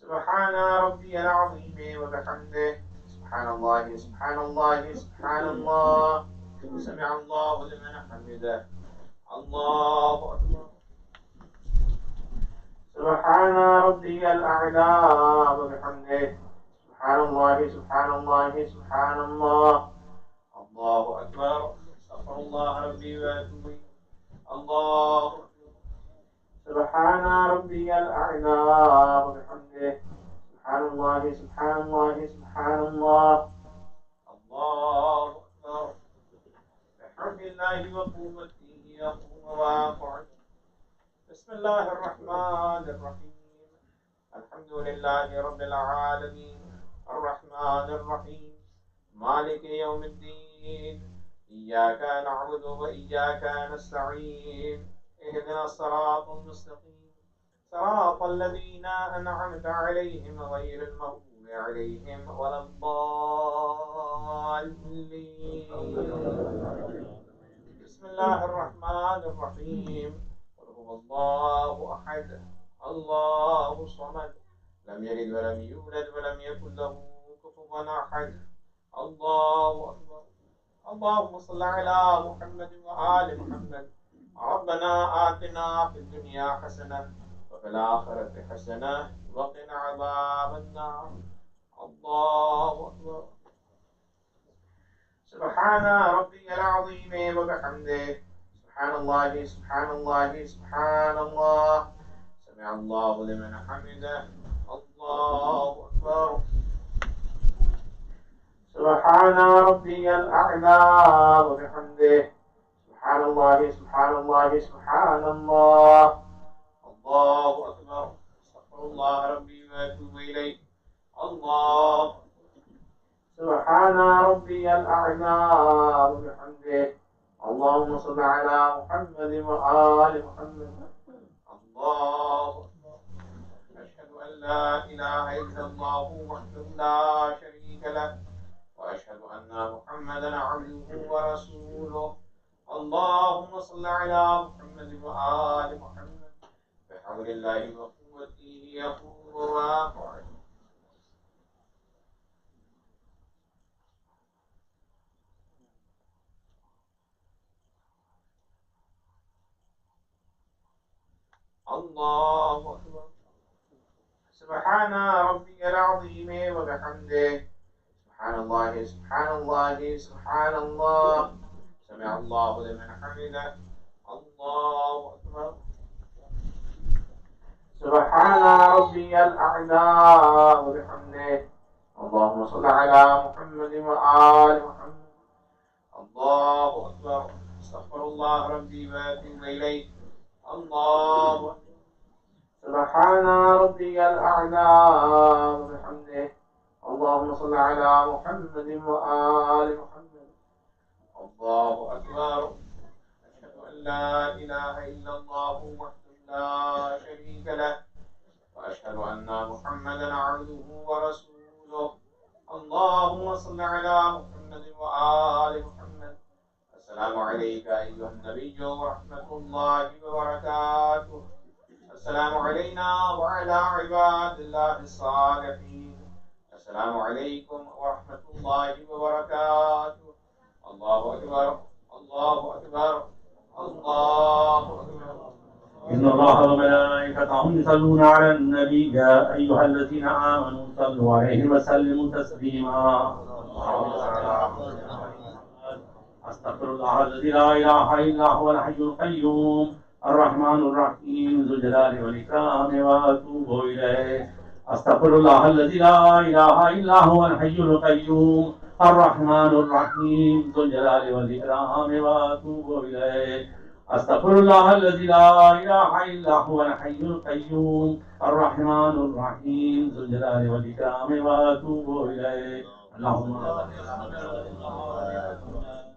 سبحان ربي العظيم وبحمده سبحان الله سبحان الله سبحان الله سمع الله لمن حمده الله أكبر سبحان ربي الأعلى وبحمده سبحان الله سبحان الله سبحان الله الله أكبر استغفر الله ربي وأتوب إليه الله أكبر سبحان ربي الأعلى وبحمده سبحان الله سبحان الله سبحان الله الله أكبر بحمد الله وقوته يقوم ويقعد بسم الله الرحمن الرحيم الحمد لله رب العالمين الرحمن الرحيم مالك يوم الدين إياك نعبد وإياك نستعين اهدنا الصراط المستقيم صراط الذين أنعمت عليهم غير المغضوب عليهم ولا الضالين بسم الله الرحمن الرحيم قل هو الله أحد الله الصمد لم يلد ولم يولد ولم يكن له كفوا أحد الله أكبر اللهم صل على محمد وآل محمد ربنا آتنا في الدنيا حسنة وفي الآخرة حسنة وقنا عذاب النار الله أكبر سبحان ربي العظيم وبحمده سبحان الله سبحان الله سبحان الله سمع الله لمن حمده الله أكبر سبحان ربي الأعلى وبحمده سبحان الله سبحان الله سبحان الله الله أكبر استغفر الله ربي وأتوب إليه الله سبحان ربي الأعلى وبحمده اللهم صل على محمد وآل محمد الله أكبر أشهد أن لا إله إلا الله وحده لا شريك له وأشهد أن محمدا عبده ورسوله اللهم صل على محمد وآل محمد بحول الله وقوته يقول الواقع الله أكبر سبحان ربي العظيم وبحمده سبحان الله سبحان الله سبحان الله سمع الله لمن حمده الله أكبر سبحان ربي الأعلى وبحمده اللهم صل على محمد وآل محمد الله أكبر استغفر الله ربي وأتوب إليه الله أكبر سبحان ربي الأعلى وبحمده اللهم صل على محمد وآل محمد الله أكبر أشهد أن لا إله إلا الله وحده لا شريك له وأشهد أن محمدا عبده ورسوله اللهم صل على محمد وآل محمد السلام عليك أيها النبي ورحمة الله وبركاته السلام علينا وعلى عباد الله الصالحين السلام عليكم ورحمة الله وبركاته الله أكبر الله أكبر الله أكبر إن الله وملائكته يصلون على النبي يا أيها الذين آمنوا صلوا عليه وسلموا تسليما أستغفر الله الذي لا إله إلا هو الحي القيوم الرحمن الرحيم ذو الجلال والإكرام وأتوب إليه أستغفر الله الذي لا إله إلا هو الحي القيوم الرحمن الرحيم ذو الجلال والإكرام وأتوب إليه أستغفر الله الذي لا إله إلا هو الحي القيوم الرحمن الرحيم ذو الجلال والإكرام وأتوب إليه اللهم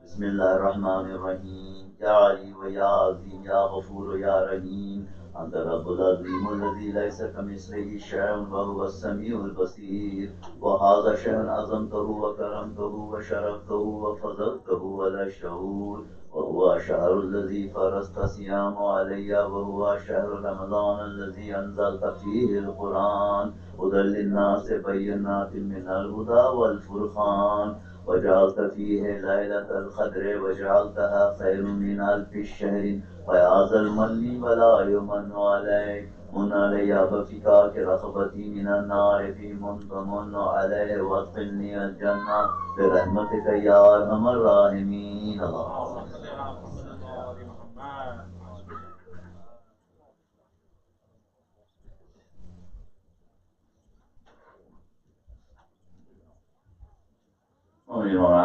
بسم الله الرحمن الرحيم يا علي ويا عظيم يا غفور يا رحيم أنت رب العظيم الذي ليس كمثله شيء وهو السميع البصير وهذا شيء عظمته وكرمته وشرفته وفضلته على الشهور وهو الشهر الذي فرضت صيامه علي وهو شهر رمضان الذي أنزلت فيه القرآن هدى للناس بينات من الهدى والفرقان وجعلت فيه ليلة القدر وجعلتها خير من ألف الشهر فيا ذا المن ولا يمن عليك من علي بفكاك رغبتي من النار في منتمن عليه وادخلني الجنة برحمتك يا أرحم الراحمين اللهم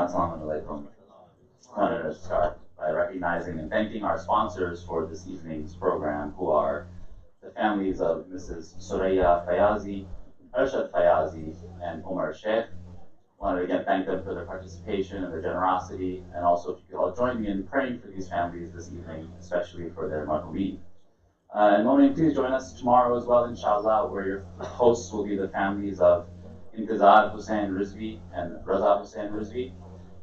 Assalamu I wanted to start by recognizing and thanking our sponsors for this evening's program, who are the families of Mrs. Suraya Fayazi, Arshad Fayazi, and Omar Sheikh. I wanted to again thank them for their participation and their generosity, and also if you could all join me in praying for these families this evening, especially for their marhumin. And Momin, please join us tomorrow as well, inshallah, where your hosts will be the families of Intizar Hussain Rizvi and Raza Hussain Rizvi.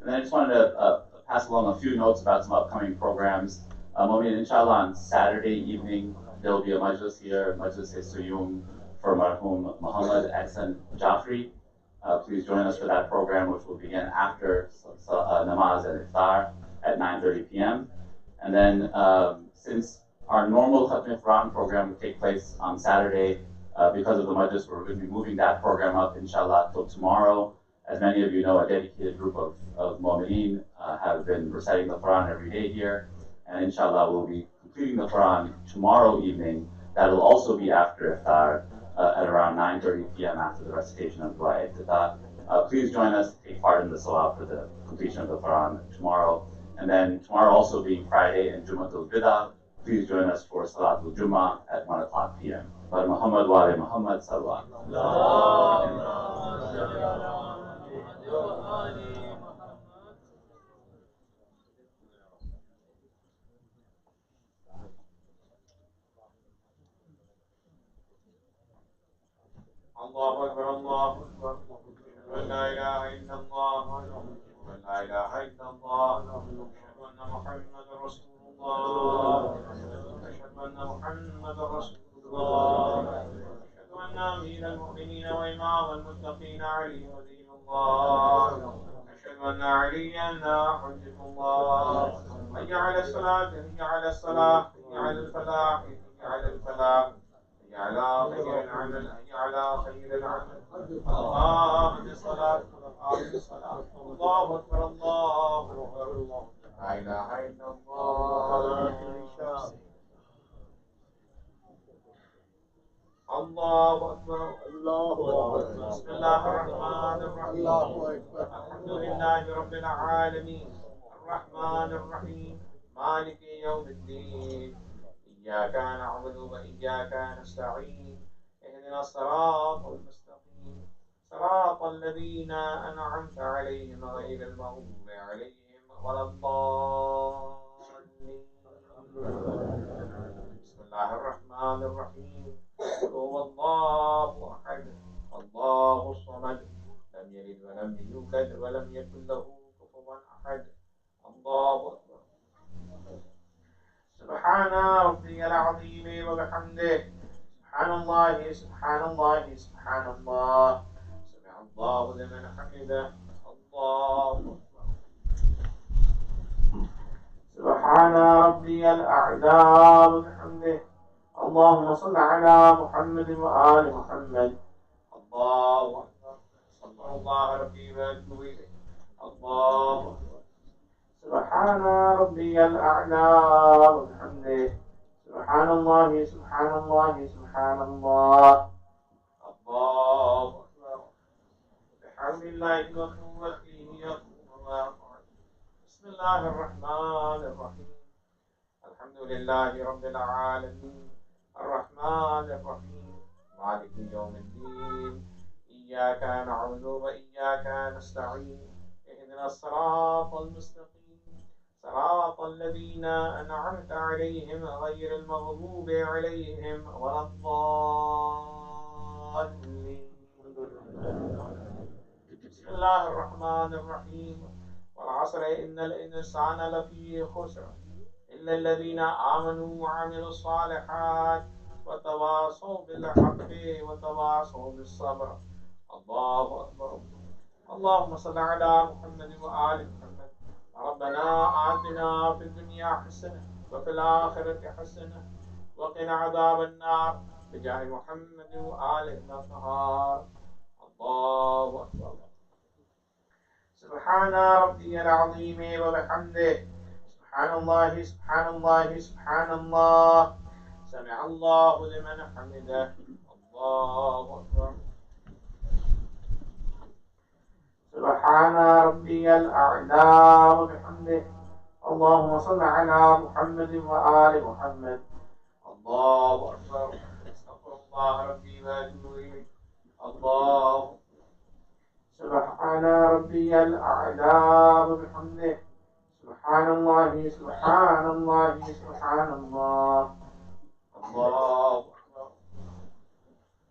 And then I just wanted to pass along a few notes about some upcoming programs. Momin, inshallah, on Saturday evening, there will be a majlis here, Majlis-e-Suyum for Marhum Muhammad Ahsan Jafri. Please join us for that program, which will begin after namaz and iftar at 9:30 p.m. And then, since our normal Khatm Quran program will take place on Saturday, because of the majlis, we're going to be moving that program up, inshallah, till tomorrow. As many of you know, a dedicated group of Mu'mineen have been reciting the Quran every day here, and inshallah, we'll be completing the Quran tomorrow evening. That'll also be after iftar at around 9:30 p.m. after the recitation of Dua Iftitah. Please join us to take part in the Salah for the completion of the Quran tomorrow. And then tomorrow also being Friday and Jumatul Bidah, please join us for Salatul Jummah at 1 o'clock p.m. But Muhammad wa ali Muhammad sallallahu الله أكبر الله أكبر. أشهد أن لا إله إلا الله. أشهد أن لا إله إلا الله. أشهد أن محمدا رسول الله. أشهد أن محمدا رسول الله. أشهد أن أمير المؤمنين وإمام المتقين علي ولي الله. أشهد أن عليا حجة الله. حي على الصلاة، حي على الصلاة، حي على الفلاح، حي على الفلاح، حي على خير العمل، حي على خير العمل. قامت الصلاة، قامت الصلاة. الله أكبر الله أكبر. لا إله إلا الله. الله أكبر. الله أكبر. بسم الله الرحمن الرحيم. الحمد لله رب العالمين الرحمن الرحيم مالك يوم الدين. إياك نعبد وإياك نستعين. اهدنا الصراط المستقيم صراط الذين أنعمت عليهم غير المغضوب عليهم ولا الضالين. بسم الله الرحمن الرحيم. قل هو الله أحد الله الصمد لم يلد ولم يولد ولم يكن له كفوا أحد. الله أكبر. سبحان ربي العظيم وبحمده. سبحان الله سبحان الله سبحان الله. سمع الله لمن حمده. الله أكبر. سبحان ربي الأعلى وبحمده. اللهم صل على محمد وآل محمد. الله أكبر. صلى الله ربي وأتوب إليه. الله أكبر. سبحان ربي الأعلى وبحمده. سبحان الله سبحان الله سبحان الله. الله أكبر. بحمد الله وقوته يقوم ما يفعل. بسم الله الرحمن الرحيم. الحمد لله رب العالمين الرحمن الرحيم مالك يوم الدين. إياك نعبد وإياك نستعين. اهدنا الصراط المستقيم صراط الذين أنعمت عليهم غير المغضوب عليهم ولا الضالين. بسم الله الرحمن الرحيم. والعصر إن الإنسان لفي خسر إلا الذين آمنوا وعملوا الصالحات وتواصوا بالحق وتواصوا بالصبر. الله أكبر. اللهم صل على محمد وآل محمد. ربنا آتنا في الدنيا حسنة وفي الآخرة حسنة وقنا عذاب النار بجاه محمد وآله الأطهار. الله أكبر. سبحان ربي العظيم وبحمده. سبحان الله سبحان الله سبحان الله. سمع الله لمن حمده. الله أكبر. سبحان ربي الأعلى وبحمده. اللهم صل على محمد وآل محمد. الله أكبر. استغفر الله ربي وأتوب إليه. الله. سبحان ربي الأعلى وبحمده. سبحان الله سبحان الله سبحان الله. الله أكبر.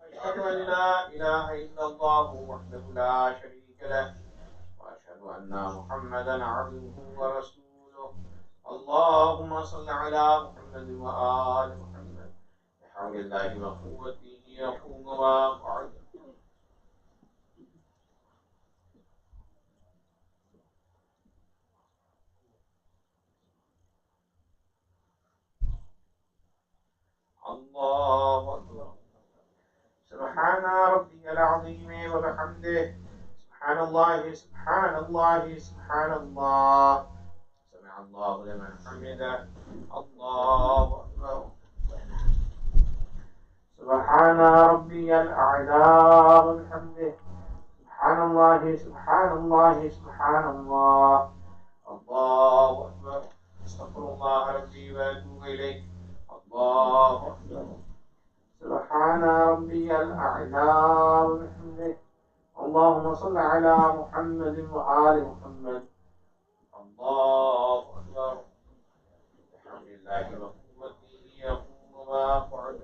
أشهد أن لا إله إلا الله وحده لا شريك له وأشهد أن محمدا عبده ورسوله. اللهم صل على محمد وآل محمد. بحول الله وقوته يقوم ويقعد. الله أكبر. سبحان ربي العظيم وبحمده. سبحان الله سبحان الله سبحان الله. سمع الله لمن حمده. الله أكبر. سبحان ربي الأعلى وبحمده. سبحان الله سبحان الله سبحان الله. الله أكبر. استغفر الله ربي وأتوب إليه. الله أكبر. سبحان ربي الأعلى وبحمده. اللهم صل على محمد وآل محمد. الله أكبر. بحمد الله وقوته يقوم ويقعد.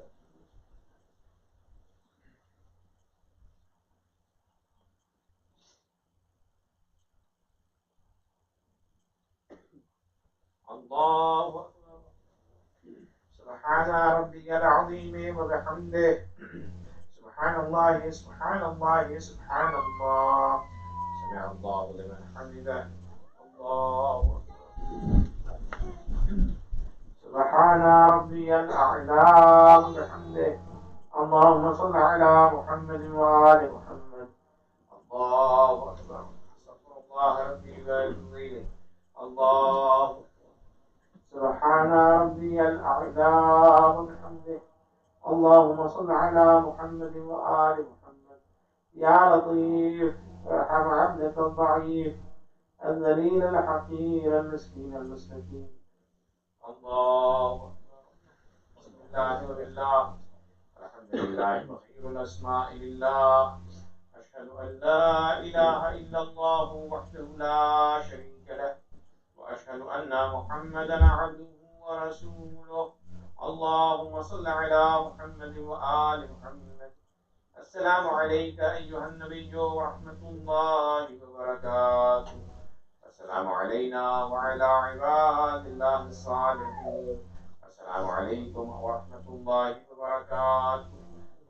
الله أكبر. سبحان ربي العظيم وبحمده. سبحان الله سبحان الله سبحان الله. سمع الله لمن حمده. الله أكبر. سبحان ربي الأعلى وبحمده. اللهم صل على محمد وآل محمد. الله أكبر. استغفر الله ربي وأتوب. الله. سبحان ربي الأعلى وبحمده. اللهم صل على محمد وآل محمد. يا لطيف ارحم عبدك الضعيف الذليل الحقير المسكين المستكين. الله أكبر. بسم الله وبالله. الحمد لله وخير الأسماء لله. أشهد أن لا إله إلا الله وحده لا شريك له. وأشهد أن محمدا عبده ورسوله. اللهم صل على محمد وآل محمد. السلام عليك أيها النبي ورحمة الله وبركاته. السلام علينا وعلى عباد الله الصالحين. السلام عليكم ورحمة الله وبركاته.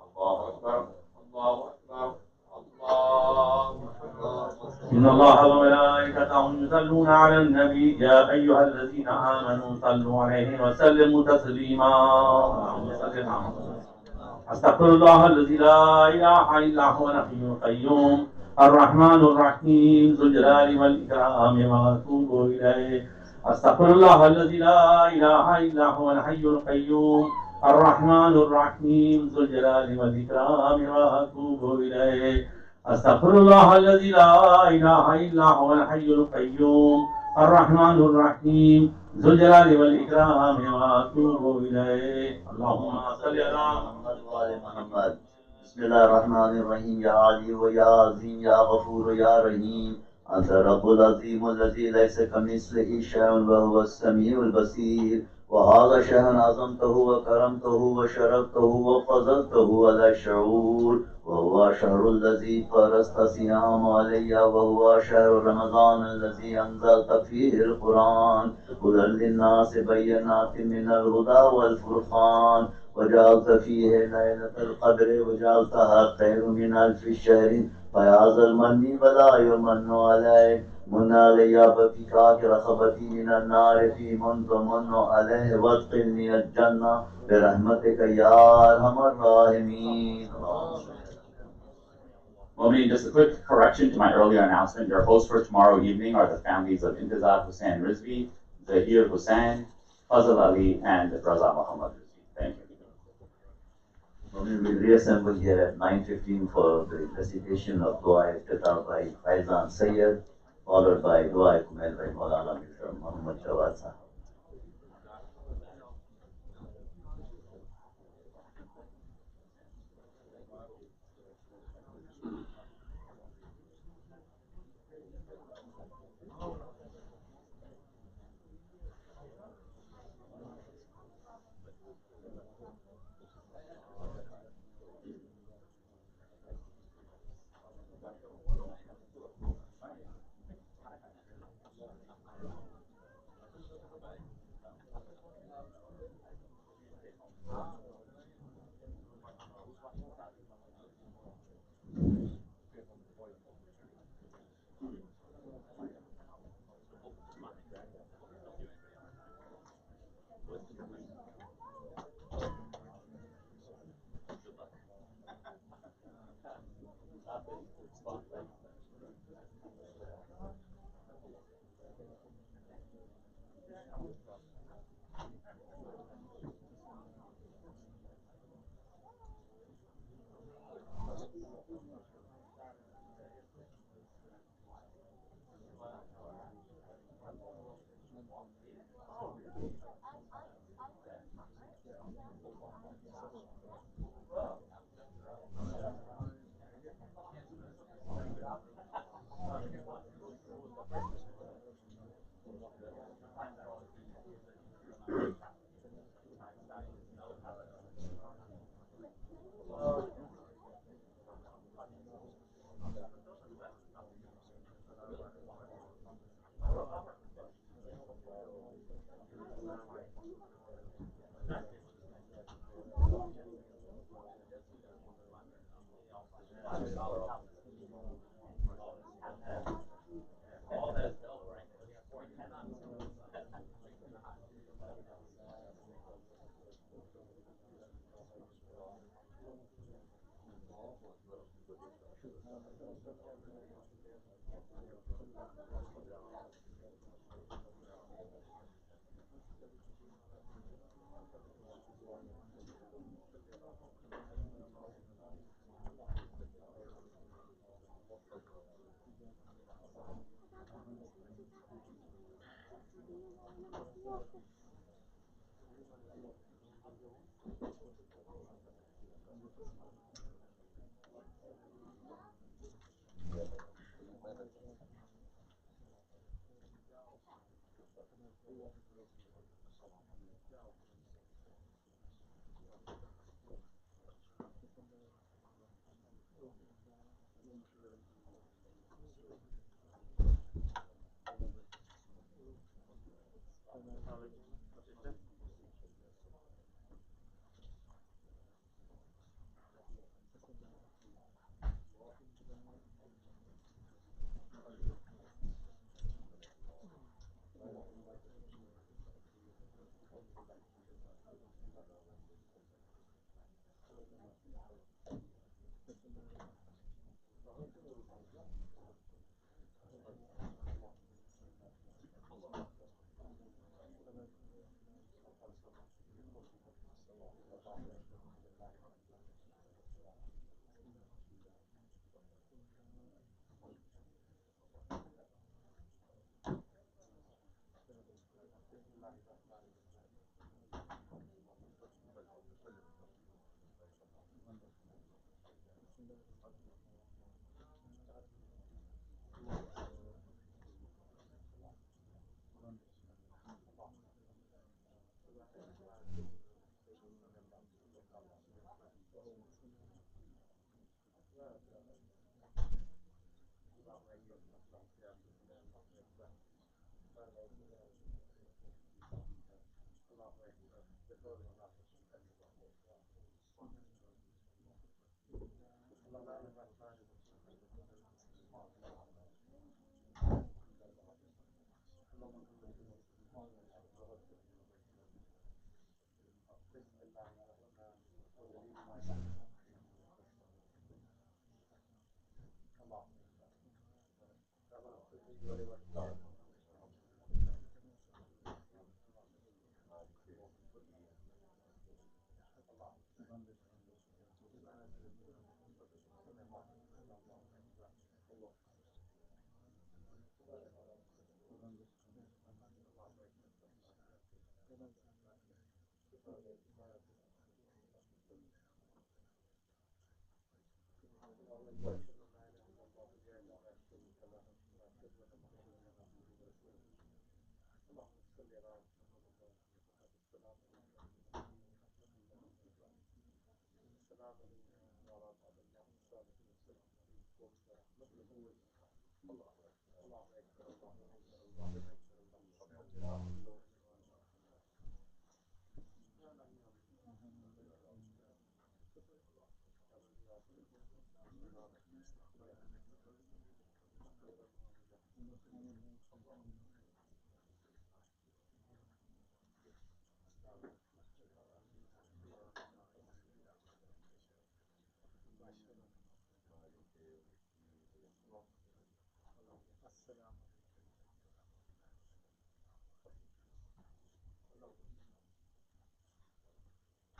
الله أكبر الله أكبر الله أكبر. إن الله وملائكته يصلون على النبي يا أيها الذين آمنوا صلوا عليه وسلموا تسليما. أستغفر الله الذي لا إله إلا هو الحي القيوم الرحمن الرحيم ذو الجلال والإكرام وأتوب إليه. أستغفر الله الذي لا إله إلا هو الحي القيوم الرحمن الرحيم ذو الجلال والإكرام وأتوب إليه. أستغفر الله الذي لا إله إلا هو الحي القيوم الرحمن الرحيم ذو الجلال والإكرام وأتوب إليه. اللهم صل على محمد وآل محمد. بسم الله الرحمن الرحيم. يا علي ويا عظيم يا غفور يا رحيم. أنت رب العظيم الذي ليس كمثله شيء وهو السميع البصير. وهذا شهر عظمته وكرمته وشرفته وفضلته على الشعور. وهو شهر الذي فرضت صيام علي. وهو شهر رمضان الذي أنزلت فيه القرآن هدى للناس بينات من الهدى والفرقان. وجعلت فيه ليلة القدر وجعلتها خير من ألف شهر. فيا ذا المن ولا يمن عليك. من علي بفكاك رخبتي من النار في من تمن عليه وادخلني الجنة برحمتك يا أرحم الراحمين. Well, just a quick correction to my earlier announcement. Your hosts for tomorrow evening are the families of Intizar Hussain Rizvi, Zahir Hussain, Fazal Ali, and Raza Muhammad Rizvi. Thank you. We will reassemble here at 9:15 for the recitation of Dua Iftitar by Faizan Sayyid, followed by Dua Kumail by Maulana Mr. Muhammad Jawad Sahib.